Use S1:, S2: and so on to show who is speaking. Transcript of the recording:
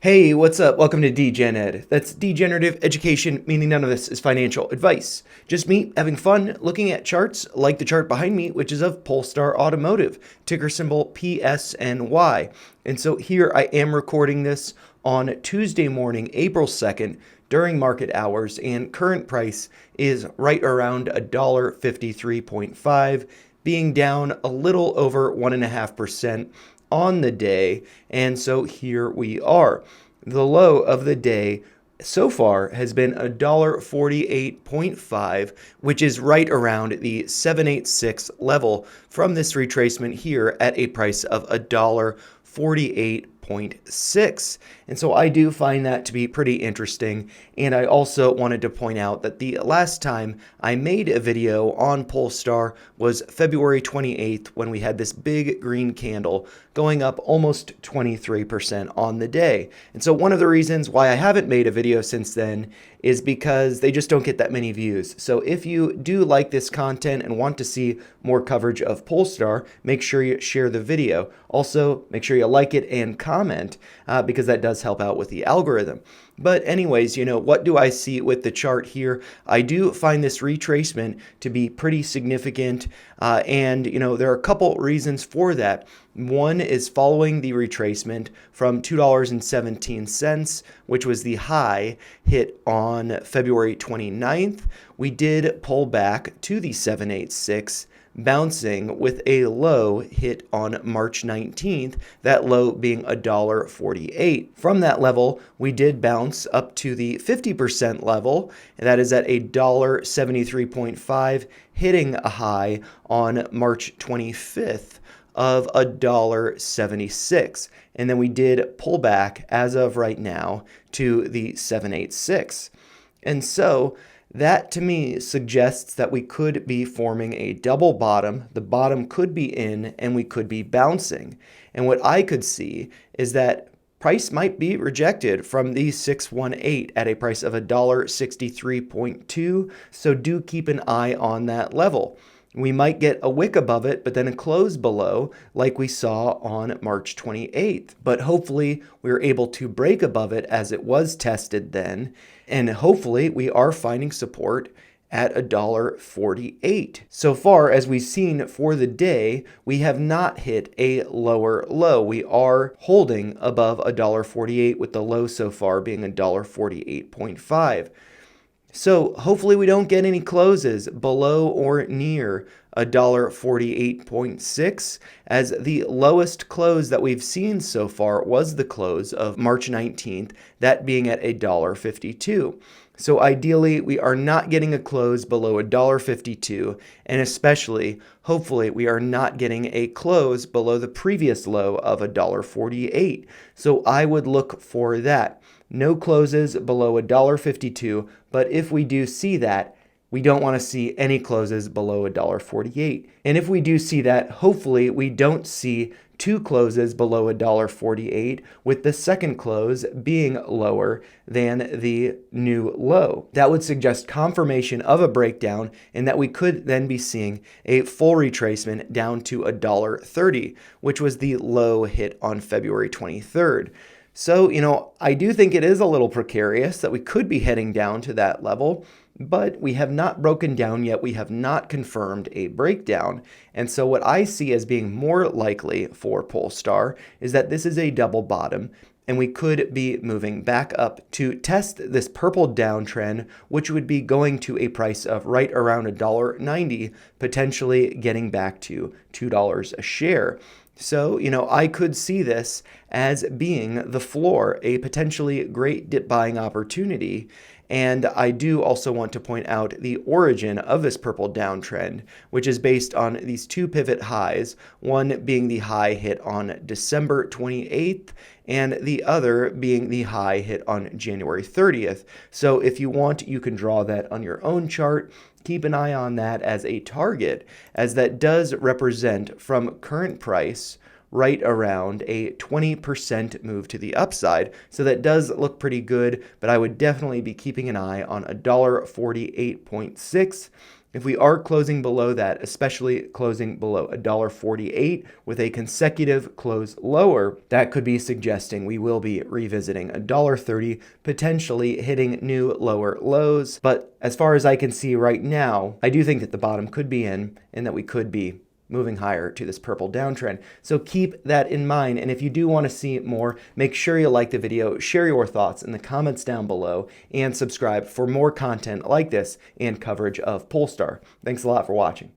S1: Hey, what's up? Welcome to DGen Ed. That's degenerative education, meaning none of this is financial advice. Just me having fun looking at charts like the chart behind me, which is of Polestar Automotive, ticker symbol PSNY. And so here I am recording this on Tuesday morning, April 2nd, during market hours, and current price is right around $1.53.5, being down a little over 1.5% on the day. And so here we are. The low of the day so far has been $1.48.5, which is right around the 786 level from this retracement here at a price of $1.48.6. And so I do find that to be pretty interesting. And I also wanted to point out that the last time I made a video on Polestar was February 28th, when we had this big green candle going up almost 23% on the day. And so one of the reasons why I haven't made a video since then is because they just don't get that many views. So if you do like this content and want to see more coverage of Polestar, make sure you share the video. Also, make sure you like it and comment because that does help out with the algorithm. But anyways, what do I see with the chart here? I do find this retracement to be pretty significant. And there are a couple reasons for that. One is following the retracement from $2.17, which was the high hit on February 29th. We did pull back to the 786, bouncing with a low hit on March 19th, that low being $1.48. From that level, we did bounce up to the 50% level, and that is at $1.73.5, hitting a high on March 25th of $1.76. And then we did pull back as of right now to the 786. And so that to me suggests that we could be forming a double bottom. The bottom could be in and we could be bouncing. And what I could see is that price might be rejected from the 618 at a price of $1.63.2. So do keep an eye on that level. We might get a wick above it, but then a close below like we saw on March 28th. But hopefully we were able to break above it as it was tested then. And hopefully we are finding support at $1.48. So far as we've seen for the day, we have not hit a lower low. We are holding above $1.48 with the low so far being $1.48.5. So hopefully we don't get any closes below or near $1.48.6, as the lowest close that we've seen so far was the close of March 19th, that being at $1.52. So ideally, we are not getting a close below $1.52, and especially, hopefully, we are not getting a close below the previous low of $1.48. So I would look for that. No closes below $1.52, but if we do see that, we don't want to see any closes below $1.48. And if we do see that, hopefully we don't see two closes below $1.48, with the second close being lower than the new low. That would suggest confirmation of a breakdown, and that we could then be seeing a full retracement down to $1.30, which was the low hit on February 23rd. So, I do think it is a little precarious that we could be heading down to that level, but we have not broken down yet. We have not confirmed a breakdown. And so what I see as being more likely for Polestar is that this is a double bottom, and we could be moving back up to test this purple downtrend, which would be going to a price of right around $1.90, potentially getting back to $2 a share. So, I could see this as being the floor, a potentially great dip buying opportunity. And I do also want to point out the origin of this purple downtrend, which is based on these two pivot highs, one being the high hit on December 28th, and the other being the high hit on January 30th. So if you want, you can draw that on your own chart. Keep an eye on that as a target, as that does represent from current price right around a 20% move to the upside. So that does look pretty good, but I would definitely be keeping an eye on $1.48.6 If we are closing below that, especially closing below $1.48 with a consecutive close lower, that could be suggesting we will be revisiting $1.30, potentially hitting new lower lows. But as far as I can see right now, I do think that the bottom could be in and that we could be moving higher to this purple downtrend. So keep that in mind. And if you do want to see more, make sure you like the video, share your thoughts in the comments down below, and subscribe for more content like this and coverage of Polestar. Thanks a lot for watching.